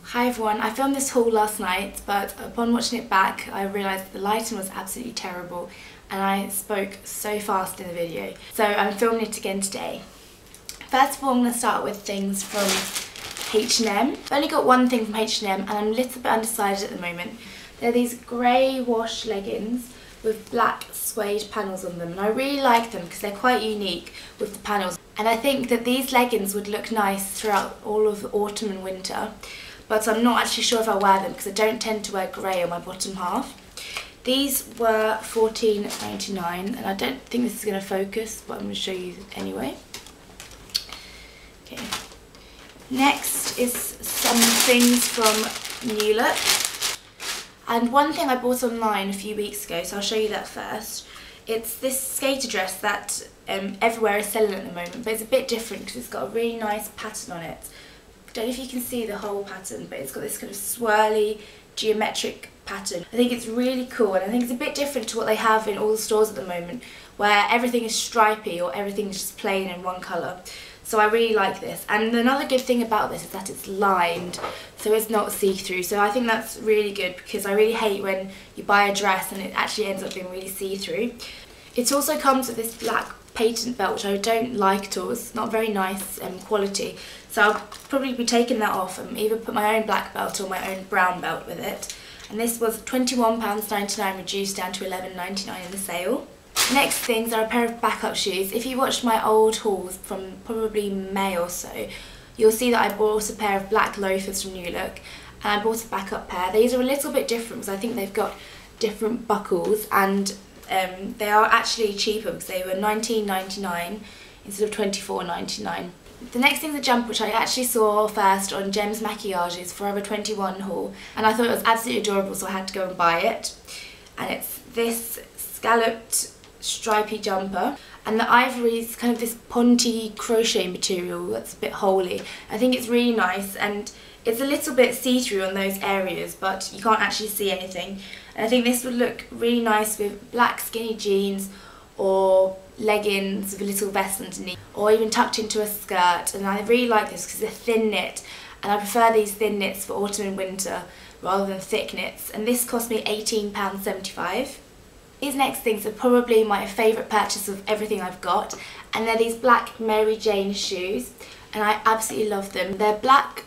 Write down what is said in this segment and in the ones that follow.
Hi everyone, I filmed this haul last night, but upon watching it back I realised the lighting was absolutely terrible and I spoke so fast in the video. So I'm filming it again today. First of all, I'm going to start with things from H&M. I've only got one thing from H&M and I'm a little bit undecided at the moment. They're these grey wash leggings with black suede panels on them, and I really like them because they're quite unique with the panels. And I think that these leggings would look nice throughout all of the autumn and winter. But I'm not actually sure if I'll wear them because I don't tend to wear grey on my bottom half. These were $14.99 and I don't think this is going to focus, but I'm going to show you anyway. Okay. Next is some things from New Look. And one thing I bought online a few weeks ago, so I'll show you that first. It's this skater dress that everywhere is selling at the moment, but it's a bit different because it's got a really nice pattern on it. I don't know if you can see the whole pattern, but it's got this kind of swirly geometric pattern. I think it's really cool, and I think it's a bit different to what they have in all the stores at the moment, where everything is stripy or everything's just plain in one colour. So I really like this. And another good thing about this is that it's lined, so it's not see-through. So I think that's really good because I really hate when you buy a dress and it actually ends up being really see-through. It also comes with this black patent belt, which I don't like at all. It's not very nice quality. So I'll probably be taking that off and either put my own black belt or my own brown belt with it. And this was £21.99 reduced down to £11.99 in the sale. Next things are a pair of backup shoes. If you watched my old hauls from probably May or so, you'll see that I bought a pair of black loafers from New Look and I bought a backup pair. These are a little bit different because I think they've got different buckles, and they are actually cheaper because they were £19.99 instead of £24.99. The next thing's a jumper which I actually saw first on Gem's Maquillage's Forever 21 haul, and I thought it was absolutely adorable, so I had to go and buy it. And it's this scalloped stripy jumper, and the ivory is kind of this ponty crochet material that's a bit holey. I think it's really nice, and it's a little bit see-through on those areas, but you can't actually see anything. And I think this would look really nice with black skinny jeans or leggings with a little vest underneath, or even tucked into a skirt. And I really like this because it's a thin knit, and I prefer these thin knits for autumn and winter rather than thick knits. And this cost me £18.75. These next things are probably my favourite purchase of everything I've got, and they're these black Mary Jane shoes, and I absolutely love them. They're black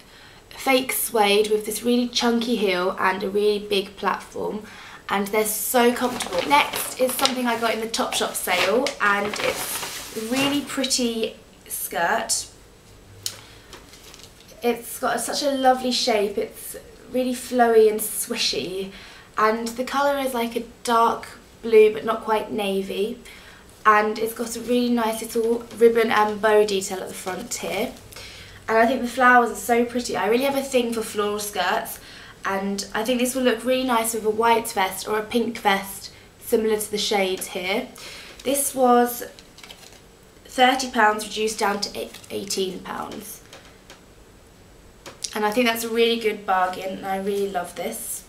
fake suede with this really chunky heel and a really big platform, and they're so comfortable. Next is something I got in the Topshop sale, and it's a really pretty skirt. It's got such a lovely shape, it's really flowy and swishy, and the colour is like a dark blue but not quite navy, and it's got a really nice little ribbon and bow detail at the front here, and I think the flowers are so pretty. I really have a thing for floral skirts, and I think this will look really nice with a white vest or a pink vest similar to the shades here. This was £30 reduced down to £18, and I think that's a really good bargain, and I really love this.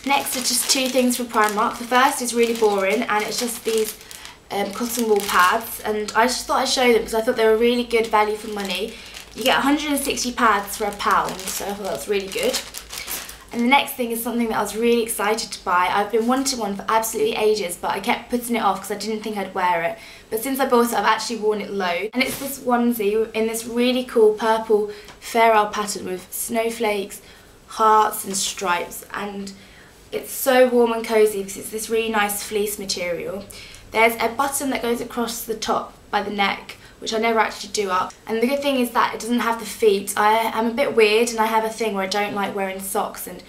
Next are just two things from Primark. The first is really boring, and it's just these cotton wool pads, and I just thought I'd show them because I thought they were really good value for money. You get 160 pads for £1, so I thought that was really good. And the next thing is something that I was really excited to buy. I've been wanting one for absolutely ages, but I kept putting it off because I didn't think I'd wear it. But since I bought it, I've actually worn it loads. And it's this onesie in this really cool purple Farewell pattern with snowflakes, hearts and stripes, and it's so warm and cosy because it's this really nice fleece material. There's a button that goes across the top by the neck, which I never actually do up. And the good thing is that it doesn't have the feet. I'm a bit weird, and I have a thing where I don't like wearing socks and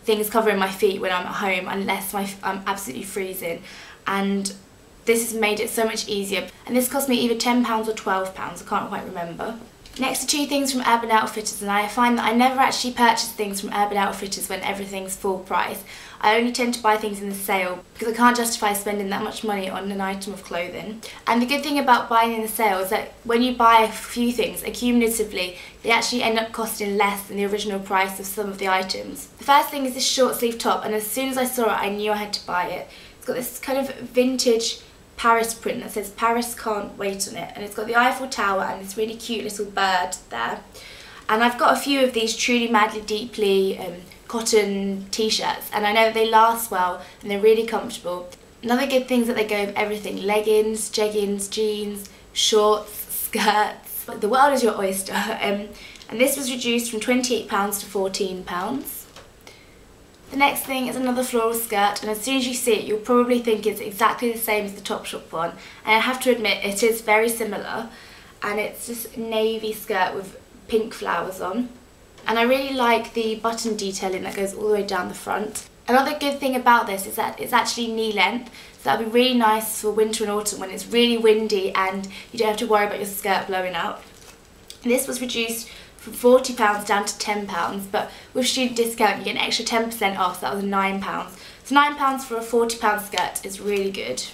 things covering my feet when I'm at home unless I'm absolutely freezing. And this has made it so much easier. And this cost me either £10 or £12, I can't quite remember. Next are two things from Urban Outfitters, and I find that I never actually purchase things from Urban Outfitters when everything's full price. I only tend to buy things in the sale because I can't justify spending that much money on an item of clothing. And the good thing about buying in the sale is that when you buy a few things, accumulatively, they actually end up costing less than the original price of some of the items. The first thing is this short sleeve top, and as soon as I saw it, I knew I had to buy it. It's got this kind of vintage Paris print that says Paris can't wait on it, and it's got the Eiffel Tower and this really cute little bird there. And I've got a few of these Truly Madly Deeply cotton t-shirts, and I know that they last well and they're really comfortable. Another good thing is that they go with everything: leggings, jeggings, jeans, shorts, skirts. The world is your oyster. And this was reduced from £28 to £14. The next thing is another floral skirt, and as soon as you see it you'll probably think it's exactly the same as the Topshop one, and I have to admit it is very similar, and it's just a navy skirt with pink flowers on. And I really like the button detailing that goes all the way down the front. Another good thing about this is that it's actually knee length, so that'll be really nice for winter and autumn when it's really windy and you don't have to worry about your skirt blowing out. This was reduced from £40 down to £10, but with student discount you get an extra 10% off, so that was £9. So £9 for a £40 skirt is really good.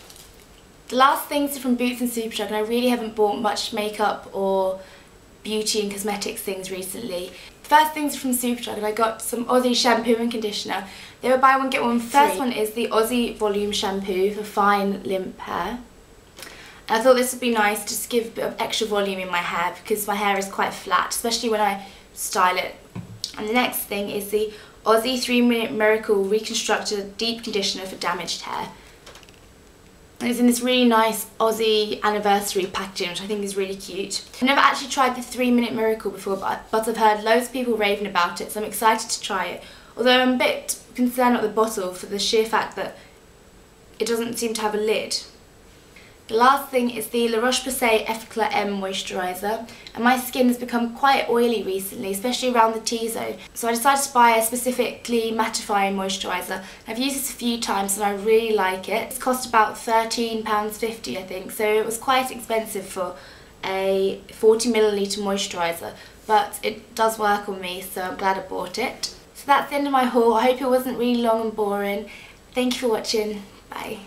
The last things are from Boots and Superdrug, and I really haven't bought much makeup or beauty and cosmetics things recently. First things are from Superdrug, and I got some Aussie shampoo and conditioner. They were buy one get one free. First one is the Aussie Volume Shampoo for fine limp hair. And I thought this would be nice just to give a bit of extra volume in my hair because my hair is quite flat, especially when I style it. And the next thing is the Aussie 3-Minute Miracle Reconstructed Deep Conditioner for damaged hair. And it's in this really nice Aussie anniversary packaging, which I think is really cute. I've never actually tried the 3-Minute Miracle before, but I've heard loads of people raving about it, so I'm excited to try it. Although I'm a bit concerned about the bottle for the sheer fact that it doesn't seem to have a lid. The last thing is the Roche Effaclar M moisturiser, and my skin has become quite oily recently, especially around the T-zone, so I decided to buy a specifically mattifying moisturiser. I've used this a few times and I really like it. It's cost about £13.50 I think, so it was quite expensive for a 40ml moisturiser, but it does work on me, so I'm glad I bought it. So that's the end of my haul. I hope it wasn't really long and boring. Thank you for watching. Bye.